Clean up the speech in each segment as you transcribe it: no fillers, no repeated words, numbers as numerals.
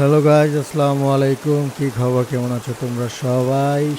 Hello guys, আসসালামু আলাইকুম। কি খবর, কেমন আছো তোমরা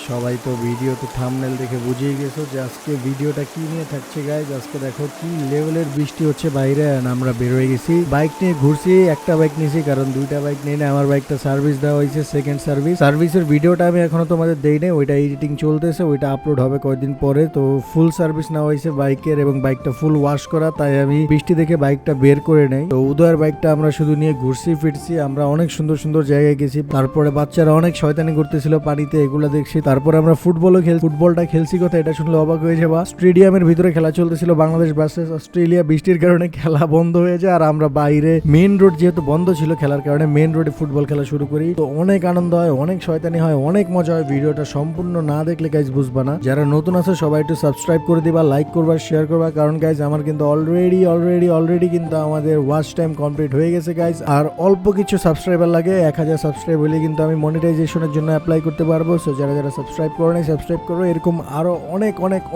সবাই তো ভিডিওতে থাম্বনেল দেখে বুঝিয়ে গেছো যে আজকে ভিডিওটা কি নিয়ে থাকছে। গাইজ আজকে দেখো কি লেভেলের বৃষ্টি হচ্ছে বাইরে, আর আমরা বের হয়ে গেছি। বাইক নিয়ে ঘুরছি, একটা বাইক নিয়েছি কারণ দুইটা বাইক নিয়ে না, আমার বাইকটা সার্ভিস দেওয়া হয়েছে, সেকেন্ড সার্ভিসের ভিডিওটা আমি এখনো তোমাদের দেই নাই, ওইটা এডিটিং চলতেছে, ওইটা আপলোড হবে কয়েকদিন পরে। তো ফুল সার্ভিস নেওয়া হয়েছে বাইকের এবং বাইকটা ফুল ওয়াশ করা, তাই আমি বৃষ্টি দেখে বাইকটা বের করে নেই। তো উদয়ের বাইকটা আমরা শুধু নিয়ে ঘুরছি ফিরছি, আমরা অনেক সুন্দর সুন্দর জায়গায় গেছি। তারপরে বাচ্চারা অনেক শয়তানি করতেছিল পানিতে, এগুলো দেখছি। তারপরে আমরা ফুটবলটা খেলছি, কথা এটা শুনলে অবাক হয়ে যাবা। স্টেডিয়ামের ভিতরে খেলা চলতেছিল, বাংলাদেশ ভার্সেস অস্ট্রেলিয়া। বৃষ্টির কারণে খেলা বন্ধ হয়ে যায়, আর আমরা বাইরে মেইন রোড যেহেতু বন্ধ ছিল খেলার কারণে মেইন রোডে ফুটবল খেলা শুরু করি। তো অনেক আনন্দ হয়, অনেক শয়তানি হয়, অনেক মজা হয়। ভিডিওটা সম্পূর্ণ না দেখলে গাইজ বুঝবা না। যারা নতুন আছে সবাই একটু সাবস্ক্রাইব করে দিবা, লাইক করবা, শেয়ার করবা, কারণ গাইজ আমার কিন্তু অলরেডি কিন্তু আমাদের ওয়াচ টাইম কমপ্লিট হয়ে গেছে গাইজ। আর অল্প কিছু সাবস্ক্রাইবার লাগে, 1000 সাবস্ক্রাইব হলে কিন্তু আমি মনিটাইজেশনের জন্য অ্যাপ্লাই করতে পারবো। সো যারা সাবস্ক্রাইব করো নাই সাবস্ক্রাইব করো। এরকম আরো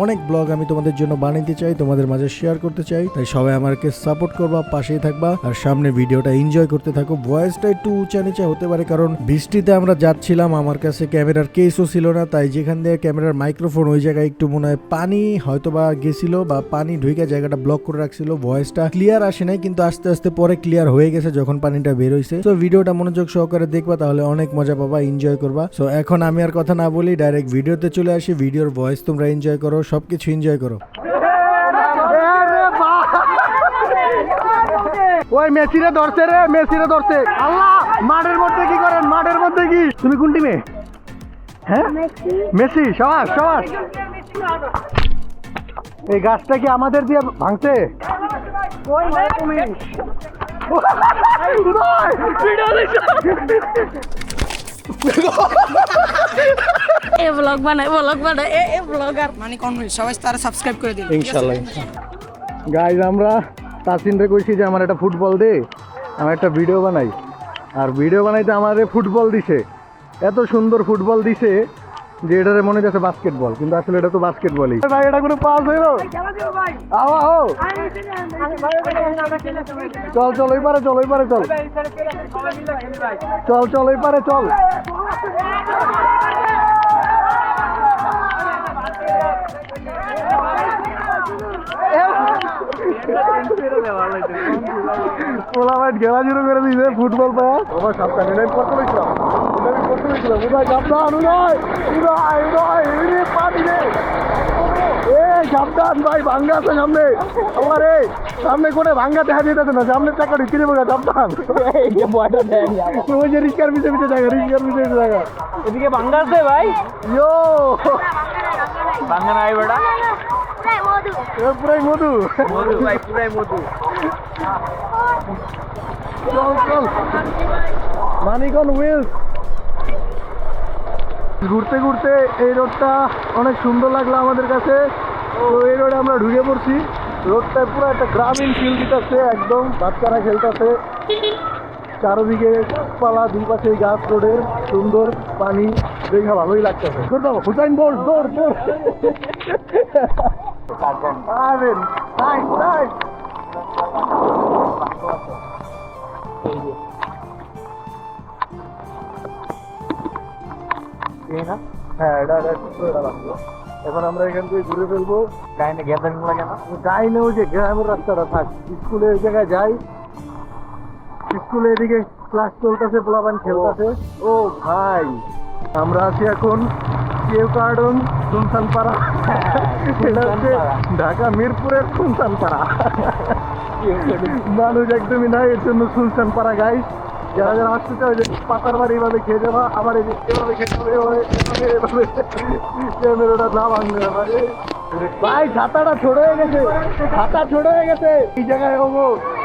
অনেক ব্লগ আমি তোমাদের জন্য বানাইতে চাই, তোমাদের মাঝে শেয়ার করতে চাই। তাই সবাই আমাকে সাপোর্ট করবা, পাশেই থাকবা, আর সামনে ভিডিওটা এনজয় করতে থাকো। ভয়েসটা একটু উঁচা নিচা হতে পারে কারণ বৃষ্টিতে আমরা যাচ্ছিলাম, আমার কাছে ক্যামেরার কেসও ছিল না, তাই যেখান দিয়ে ক্যামেরার মাইক্রোফোন ওই জায়গায় একটু মনে হয় পানি হয়তোবা গেছিল বা পানি ঢুকে জায়গাটা ব্লক করে রাখছিল। ভয়েসটা ক্লিয়ার আসে নাই, কিন্তু আস্তে আস্তে পরে ক্লিয়ার হয়ে গেছে যখন পানিটা বের হইছে। তো ভিডিওটা মনোযোগ সহকারে দেখবা, তাহলে অনেক মজা পাবা, এনজয় করবা। সো এখন আমি আর কথা না বলি, ডাইরেক্ট ভিডিওতে চলে আসি। ভিডিওর ভয়েস তোমরা এনজয় করো, সবকিছু এনজয় করো। ওই মেসিরে ধরছে রে, মেসিরে ধরছে। আল্লাহ, মাঠের মধ্যে কি করেন, মাঠের মধ্যে কি? তুমি কোন টিমে? হ্যাঁ, মেসি। সাবাস সাবাস। এই গাছটা কি আমাদের দিয়ে ভাঙছে? এ ব্লগ বানায় এ ব্লগার মানে কোন সবাই তারা সাবস্ক্রাইব করে দিন ইনশাআল্লাহ। গাইজ আমরা তাসিনরে কইছি যে আমার একটা ফুটবল দে, আমি একটা ভিডিও বানাই। আর ভিডিও বানাইতে আমারে ফুটবল দিছে, এত সুন্দর ফুটবল দিছে যে এটারে মনে যাচ্ছে বাস্কেটবল, কিন্তু আসলে এটা তো বাস্কেটবলই। ভাই এটা কোনো পাস হইলো? আও চল ওই পারে চল, ওই পারে চল। খেলা শুরু করে দিয়েছে ফুটবল পায়া। আমার সাবধান, এটা করতে পেরেছিলাম, উদয় সাবধান, উদয় পানি রে। সাবধান ভাই, ভাঙ্গা আছে সামনে আমার। সামনে করে ভাঙ্গা দেখা যেতেছে না, সামনে টাকা ঢুকিয়ে দেবো। সাবধান, ওই যে রিক্সার পিছিয়ে জায়গা এদিকে ভাঙ্গা আছে ভাই। ইয়ো ভাঙ্গা নাই বেটা, পুরাই মধু ভাই, পুরাই মধু। চল মানিকন হুইলস। ঘুরতে ঘুরতে এই রোডটা অনেক সুন্দর লাগলো আমাদের কাছে। তো এই রোডে আমরা ঢুকে পড়ছি। রোডটা পুরো একটা গ্রামীণ ফিল দিতেছে, একদম বাচ্চারা খেলতেছে, চারদিকে গাছপালা, দুই পাশে গাছ, রোডের সুন্দর পানি দেখে ভালোই লাগতেছে। হুসাইন বোল্ট, দৌড়। আরে নাইস। হ্যাঁ, এটা এখন আমরা এখান থেকে ঘুরে ফেলবো। গাইনে গ্যাদারিং লাগে না? গাইনে ওই যে গ্রামের রাস্তাটা থাক, স্কুলে ওই জায়গায় যাই। স্কুলে এদিকে ক্লাস চলতেছে, পোলাপান খেলতেছে। ও ভাই, আমরা আছি এখন কেউ গার্ডেন সুনসানপাড়া। এটা হচ্ছে ঢাকা মিরপুরের সুনসানপাড়া। মানুষ একদমই নাই, এর জন্য সুনসানপাড়া। গাইস যারা আসতে চাও যে পাতার বাড়ি এভাবে খেয়ে যাবা, আবার এভাবে খেতে হবে, ক্যামেরাটা না ভাঙবে। ভাই ছাতাটা ছোট হয়ে গেছে, এই জায়গায় হবো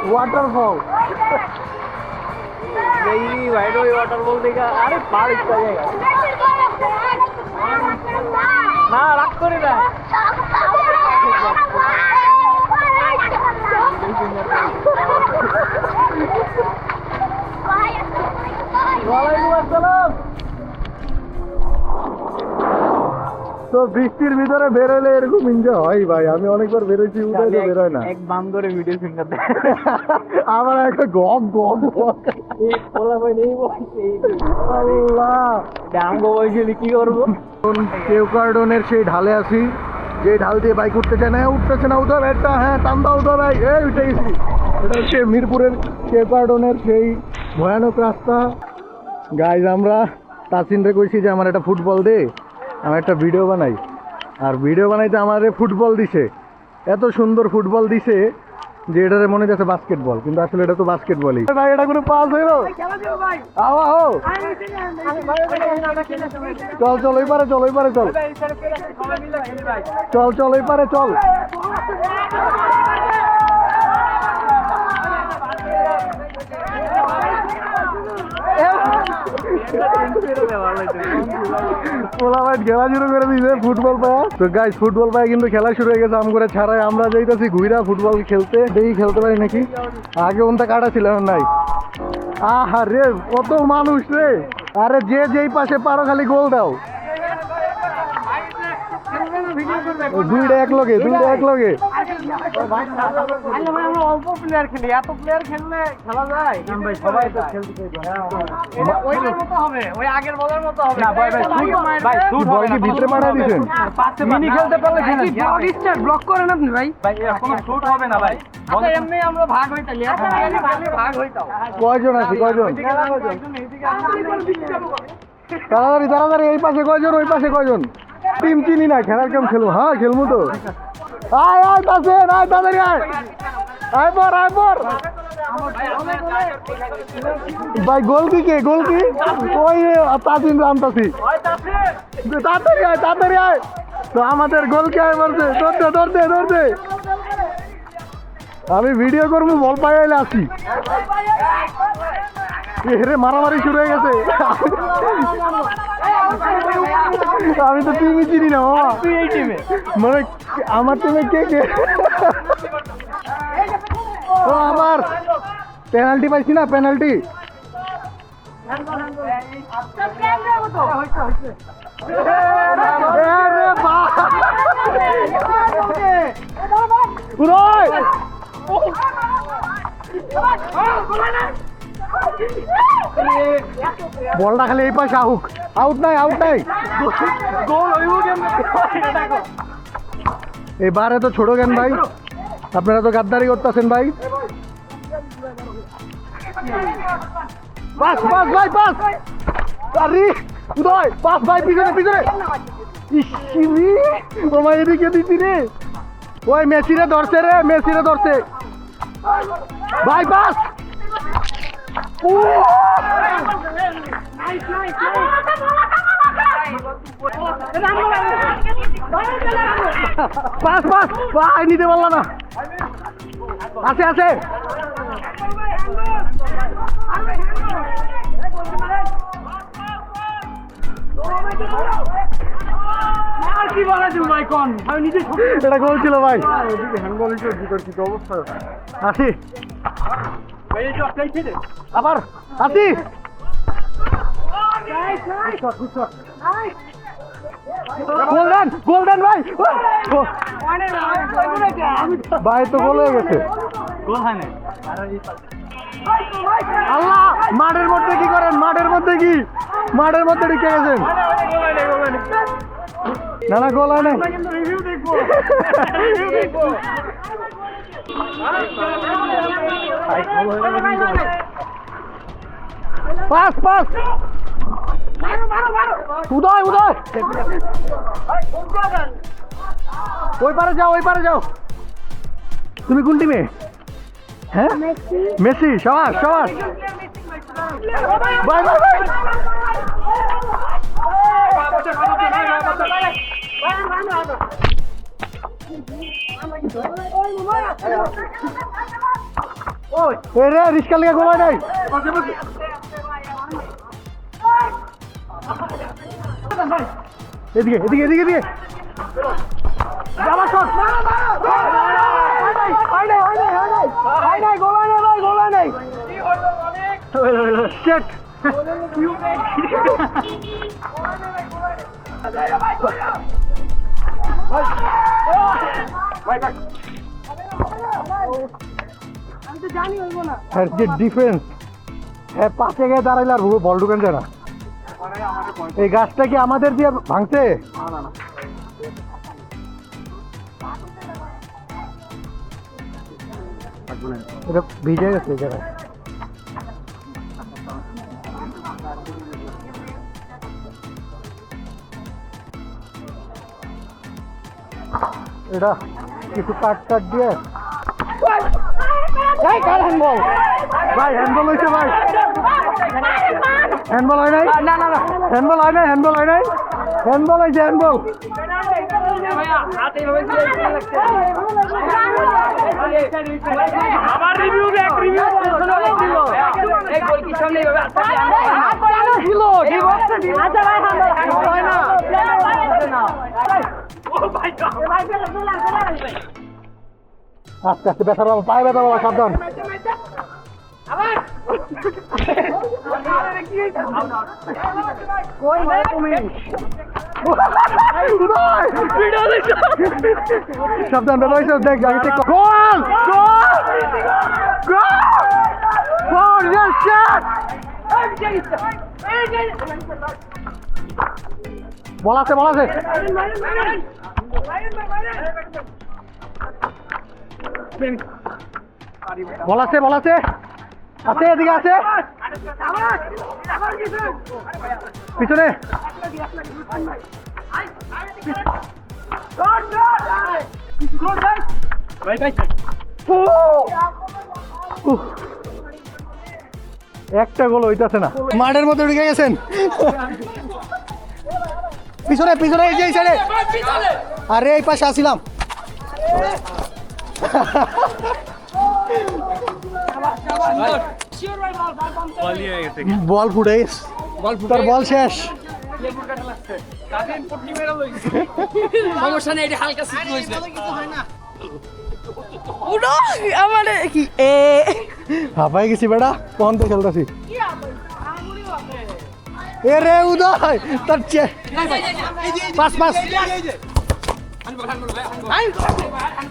ওয়াটারফল। এই ভাইড ওই ওয়াটারফল দেখা, আরে পার ইচ্ছা জায়গা না, রাগ করি না। ওয়ালাইকুম আসসালাম। তো বৃষ্টির ভিতরে বেরোলে এরকম এনজয় হয় ভাই। আমি অনেকবার বেরোইছি, উদয় তো বেরোয় না। এক বাম ধরে ভিডিও ফিঙ্গার দেয় আমার একটা গম গম এই পোলা ভাই নেই বলছে আল্লাহ। আমগো বয়সে কি করবো কেউ কার্ডনের সেই ঢালে আসি, যে ঢাল দিয়ে বাইক উঠতে চায় না, উঠতেছে না, উঠো একটা, হ্যাঁ টান দাও, উঠো ভাই, এই উঠে গেছি। এটা হচ্ছে মিরপুরের কেউ কার্ডনের সেই ভয়ানক রাস্তা। গাইজ আমরা তাসিনরে কইছি যে আমার একটা ফুটবল দে, আমি একটা ভিডিও বানাই। আর ভিডিও বানাইতে আমারে ফুটবল দিছে, এত সুন্দর ফুটবল দিছে যে এটারে মনে যাচ্ছে বাস্কেটবল, কিন্তু আসলে এটা তো বাস্কেটবলই। ভাই এটা কোনো পাস হইলো? আও আও, চল চল ওই পারে, চল ওই পারে, চল চল চল ওই পারে, চল। খেলা শুরু করে দিয়েছে ফুটবল পায়া। তো গাইস ফুটবল পায়া কিন্তু খেলা শুরু হয়ে গেছে। আম করে ছাড়াই আমরা যাইতেছি ঘুইরা ফুটবল খেলতে, দেখি খেলতে পারি নাকি। আগে ওনটা কাটা ছিল, এখন নাই। আহা রে কত মানুষ রে, আরে যে যেই পাশে পারো খালি গোল দাও। দুইটা এক লগে, দুইটা এক লগে। আমরা অল্প প্লেয়ার খেলি, এত প্লেয়ার খেললে খেলা যায় ভাই? সবাই তো খেলতে ওইটার মতো হবে, ওই আগের বলার মতো হবে না ভাই। ভাই শুট বল কি ভিতরে মারা দিবেন? মিনি খেলতে পারলে খেলেন, ব্লগ স্টার ব্লক করেন আপনি ভাই। ভাই কোনো শুট হবে না ভাই। আচ্ছা এমনি আমরা ভাগ হইতালি, ভাগ হইতাও। কয়জন আছে, কয়জন? তাড়াতাড়ি তাড়াতাড়ি, এই পাশে কয়জন, ওই পাশে কয়জন? টিম চিনি না, খেলার কেমন খেলবো? হ্যাঁ খেলবো তো। আয় আয় পাশে, আয় তাড়াতাড়ি আয়, আয় পর, আয় পর। ভাই গোল কি কে, গোল কি? ওই তাসিন রামতাসি। তাড়াতাড়ি আয়, তাড়াতাড়ি আয়। তো আমাদের গোল কে আয় বলছে, ধরতে ধরতে ধরতে। আমি ভিডিও করবো, বল পাই আইলে আসি। রে মারামারি শুরু হয়ে গেছে। আমি তো টিমই চিনি না মামা। মানে আমার টিমে কে কে? ও আমার পেনাল্টি পাইছি না, পেনাল্টি। বলটা খালি এই পাশে আহুক, আউট নাই, আউট নাই। এবারে তো ছোট কেন ভাই, আপনারা তো গাদ্দারি করতেছেন ভাই। পাস পাস ভাই, পাস। আরে উদয় পাস ভাই, পিছনে পিছনে। ইসিনি ওমা এদিকে দিছি রে। ওই মেসিরে ধরছে রে, মেসিরে ধরছে ভাই, পাস। পাস পাস ভাই, নিতে পারল না। আছে আছে, এটা গোল ছিল ভাই। আসি আবার, আসি। গোল্ডেন গোল্ডেন ভাই, ভাই তো গোল হয়ে গেছে। আল্লাহ, মাঠের মধ্যে কি করেন, মাঠের মধ্যে কি, মাঠের মধ্যে ঢুকে গেছেন। না না গোল হয় না। পাস পাস, উদয় উদয়, ওই পারে যাও, ওই পারে যাও। তুমি কোন টিমে? হ্যাঁ মেসি, সবাস সবাস। Bye bye bye. রে রিস্কা লিখে গোলা নাই। এদিকে এদিকে এদিকে এদিকে। আর যে ডিফেন্স হ্যাঁ পাশে গিয়ে দাঁড়াইলে আর বল ঢুকেন যায় না। এই গাছটা কি আমাদের দিয়ে ভাঙছে? এটা ভিজে গেছে এই জায়গায়। এটা কিছু কাট দিয়ে হ্যান্ডবল ভাই, হ্যান্ডবল হয়েছে ভাই, হ্যান্ডবল হয় নাই, হ্যান্ডবল হয় নাই, হ্যান্ডবল হয় নাই, হ্যান্ডবল হয়েছে, হ্যান্ডবল। আস্তে আস্তে ব্যথা বাবা, পায়ে ব্যথা বাবা, সাবধান। সাবধান ব্যথা হয়েছে, দেখ আগে চেক কর। গোল গোল গোল, ইয়েস শট। বল আছে, বল আছে, বল আছে, বল আছে, আছে এদিকে আছে, পিছনে। একটা গোল হইতাছে না, মাঠের মধ্যে ঢুকে গেছেন। পিছনে পিছনে, এই যে এই সাইডে, আরে এই পাশে আসিলাম। বল ফুটে তোর, বল শেষ। সমস্যা নেই, এটা হালকা সিট হয়েছে। উড়ো আমারে কি এ হাঁপাই গেছি বেটা, কখন তো খেলতেছি। এ রে উদয়, তোর পাস পাস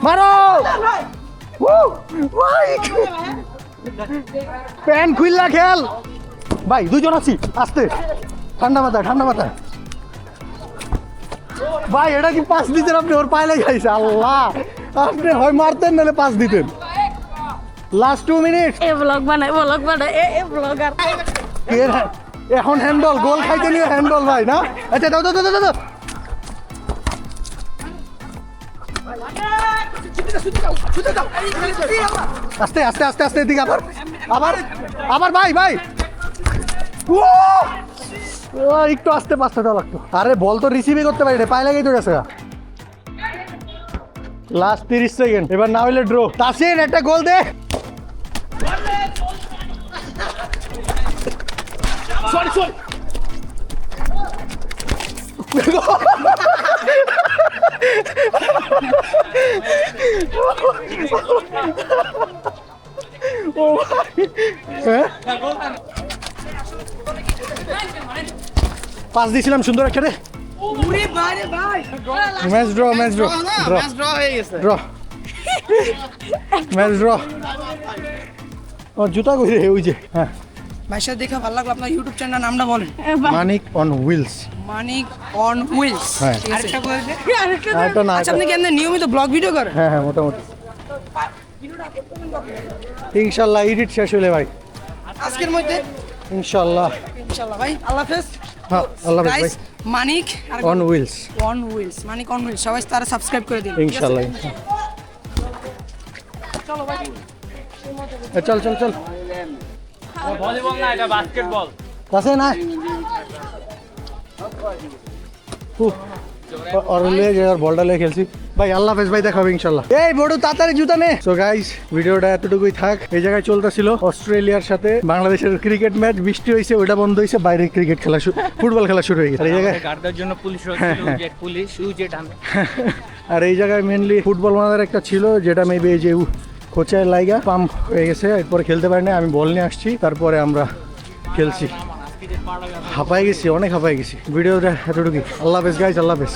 মারো। প্যান খুললা খেল ভাই, দুজন আছি, আস্তে, ঠান্ডা মাথায়, ঠান্ডা মাথায়। ভাই এটা কি পাস দিতেন আপনি? ওর পায়ে লেগে আল্লাহ, আপনি হয় মারতেন নাহলে পাস দিতেন। Last 2 minute. এ ব্লগ বানাই এ ব্লগার। এখন হ্যান্ডবল, গোল খাইতে নিয়ে হ্যান্ডবল ভাই না? আচ্ছা দাও দাও দাও দাও। আস্তে আস্তে আস্তে আস্তে, এদিকে আবার আবার আবার ভাই ভাই, ও একটু আস্তে, পাঁচটা দেওয়া লাগতো। আরে বল তো রিসিভই করতে পারি না, পায়ে লেগেই তো গেছে। লাস্ট 30 সেকেন্ড, এবার না হইলে ড্র। তাসিন একটা গোল দে। সরি সরি, ও পাস দিয়েছিলাম সুন্দর একটা রে। Match draw, match draw, draw হয়ে গেছে, ড্র, ম্যাচ ড্র। ও জুতা কই রে? ওই যে, হ্যাঁ ভাই সাথে দেখা ভালো লাগলো। আপনার ইউটিউব চ্যানেল নামটা বলেন। Manik on wheels. Manik on wheels. হ্যাঁ, আরেকটা বলে দে। আরেকটা না, আচ্ছা, আপনি কি এমনি নিয়মিত ব্লগ ভিডিও করেন? হ্যাঁ হ্যাঁ মোটামুটি। ইনশাল্লাহ এডিট শেষ হলে ভাই, আজকের মধ্যে ইনশাল্লাহ। ইনশাআল্লাহ ভাই, আল্লাহ হাফেজ। হ্যাঁ আল্লাহ হাফেজ ভাই। Manik on wheels, on wheels, Manik on wheels, সবাই তারা সাবস্ক্রাইব করে দিন ইনশাল্লাহ। চলো ভাই, চল চল চল, ভলিবল না, এটা বাস্কেটবল। কাছে না और ले और বলটা লে খেলছি ভাই। আল্লাহ হাফেজ ভাই, দেখা হবে ইনশাআল্লাহ। এই বড় তাড়াতাড়ি জুতা নে। সো গাইস, ভিডিওটা এতটুকুই থাক। এই জায়গায় চলতেছিল অস্ট্রেলিয়ার সাথে বাংলাদেশের ক্রিকেট ম্যাচ। বৃষ্টি হয়েছে, ওটা বন্ধ হয়েছে, বাইরে ক্রিকেট খেলা, ফুটবল খেলা শুরু হয়ে গেছে। আর এই জায়গায় গার্ডের জন্য পুলিশ রয়েছিল, যে পুলিশ উজেট আমি। আর এই জায়গায় মেনলি ফুটবল ওনাদের একটা ছিল, যেটা মেবি এই যে কোচের লাইগা পাম্প হয়ে গেছে, এরপরে খেলতে পারি না। আমি বল নিয়ে আসছি, তারপরে আমরা খেলছি। হাঁপাই গেছি, অনেক হাঁপাই গেছি। ভিডিওটা এতটুকুই। আল্লাহ হাফেজ গাইজ, আল্লাহ হাফেজ।